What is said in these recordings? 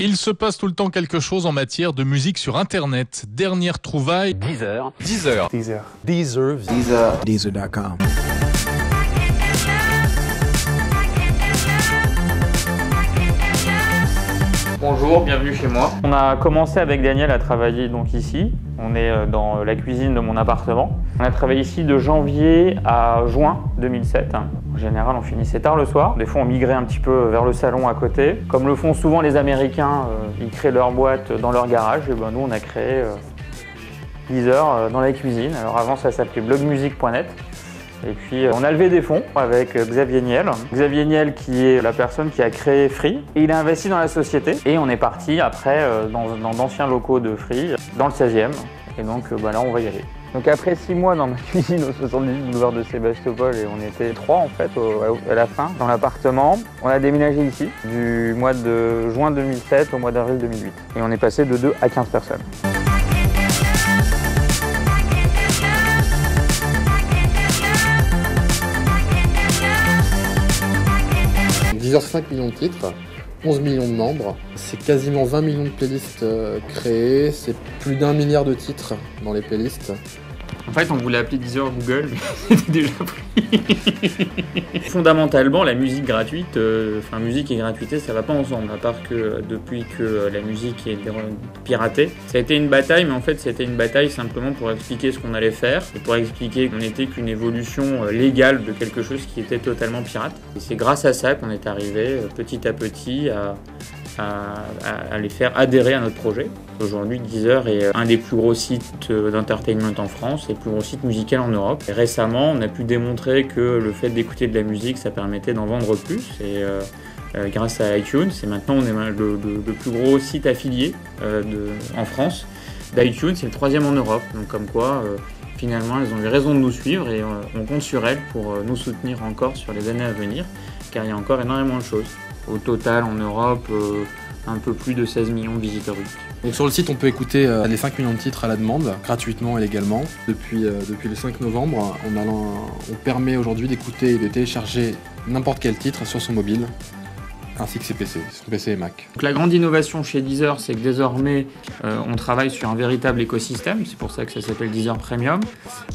Il se passe tout le temps quelque chose en matière de musique sur Internet. Dernière trouvaille... Deezer. Deezer.com. Bonjour, bienvenue chez moi. On a commencé avec Daniel à travailler donc ici. On est dans la cuisine de mon appartement. On a travaillé ici de janvier à juin 2007. En général, on finissait tard le soir. Des fois, on migrait un petit peu vers le salon à côté. Comme le font souvent les Américains, ils créent leur boîte dans leur garage. Et ben, nous, on a créé Deezer dans la cuisine. Alors avant, ça s'appelait blogmusic.net. Et puis on a levé des fonds avec Xavier Niel. Xavier Niel qui est la personne qui a créé Free. Et il a investi dans la société. Et on est parti après dans d'anciens locaux de Free, dans le 16e. Et donc là on va y aller. Donc après 6 mois dans ma cuisine au 78 boulevard de Sébastopol, et on était 3 en fait à la fin dans l'appartement, on a déménagé ici du mois de juin 2007 au mois d'avril 2008. Et on est passé de 2 à 15 personnes. Deezer, 5 millions de titres, 11 millions de membres, c'est quasiment 20 millions de playlists créées, c'est plus d'1 milliard de titres dans les playlists. En fait, on voulait appeler Deezer Google, mais c'était déjà pris. Fondamentalement, la musique gratuite, musique et gratuité, ça va pas ensemble. À part que depuis que la musique est piratée, ça a été une bataille, mais en fait, c'était une bataille simplement pour expliquer ce qu'on allait faire et pour expliquer qu'on n'était qu'une évolution légale de quelque chose qui était totalement pirate. Et c'est grâce à ça qu'on est arrivé petit à petit à les faire adhérer à notre projet. Aujourd'hui, Deezer est un des plus gros sites d'entertainment en France et le plus gros site musical en Europe. Et récemment, on a pu démontrer que le fait d'écouter de la musique, ça permettait d'en vendre plus. Et grâce à iTunes, et maintenant on est le plus gros site affilié en France d'iTunes, c'est le 3e en Europe. Donc comme quoi, finalement, elles ont eu raison de nous suivre et on compte sur elles pour nous soutenir encore sur les années à venir, car il y a encore énormément de choses. Au total, en Europe, un peu plus de 16 millions de visiteurs uniques. Donc sur le site, on peut écouter les 5 millions de titres à la demande, gratuitement et légalement. Depuis le 5 novembre, on permet aujourd'hui d'écouter et de télécharger n'importe quel titre sur son mobile, ainsi que ses PC, son PC et Mac. Donc la grande innovation chez Deezer, c'est que désormais, on travaille sur un véritable écosystème. C'est pour ça que ça s'appelle Deezer Premium.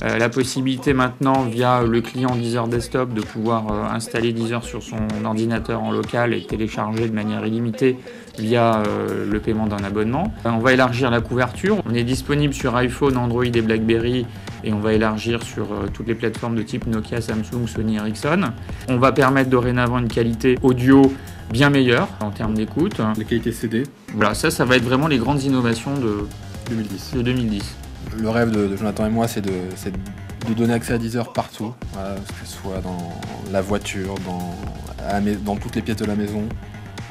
La possibilité maintenant, via le client Deezer Desktop, de pouvoir installer Deezer sur son ordinateur en local et télécharger de manière illimitée via le paiement d'un abonnement. On va élargir la couverture. On est disponible sur iPhone, Android et BlackBerry et on va élargir sur toutes les plateformes de type Nokia, Samsung, Sony, Ericsson. On va permettre dorénavant une qualité audio bien meilleure en termes d'écoute. La qualité CD. Voilà, ça va être vraiment les grandes innovations de 2010. Le rêve de Jonathan et moi, c'est de donner accès à Deezer partout, que ce soit dans la voiture, dans toutes les pièces de la maison,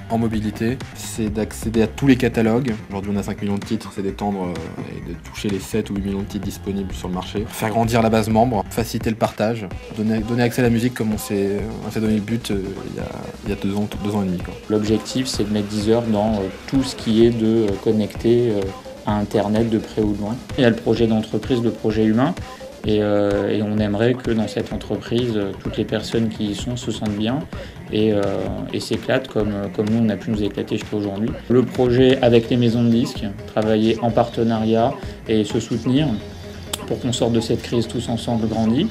en mobilité. C'est d'accéder à tous les catalogues. Aujourd'hui, on a 5 millions de titres, c'est d'étendre et de toucher les 7 ou 8 millions de titres disponibles sur le marché. Faire grandir la base membre, faciliter le partage, donner accès à la musique comme on s'est donné le but il y a 2 ans et demi. Quoi. L'objectif, c'est de mettre Deezer dans tout ce qui est de connecter à Internet de près ou de loin. Il y a le projet d'entreprise, le projet humain. Et on aimerait que dans cette entreprise, toutes les personnes qui y sont se sentent bien et s'éclatent comme nous on a pu nous éclater jusqu'à aujourd'hui. Le projet avec les maisons de disques, travailler en partenariat et se soutenir pour qu'on sorte de cette crise tous ensemble grandis.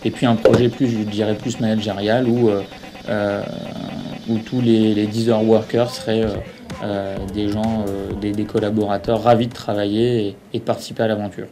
Et puis un projet plus, je dirais, plus managérial où tous les Deezer workers seraient des gens, des collaborateurs ravis de travailler et de participer à l'aventure.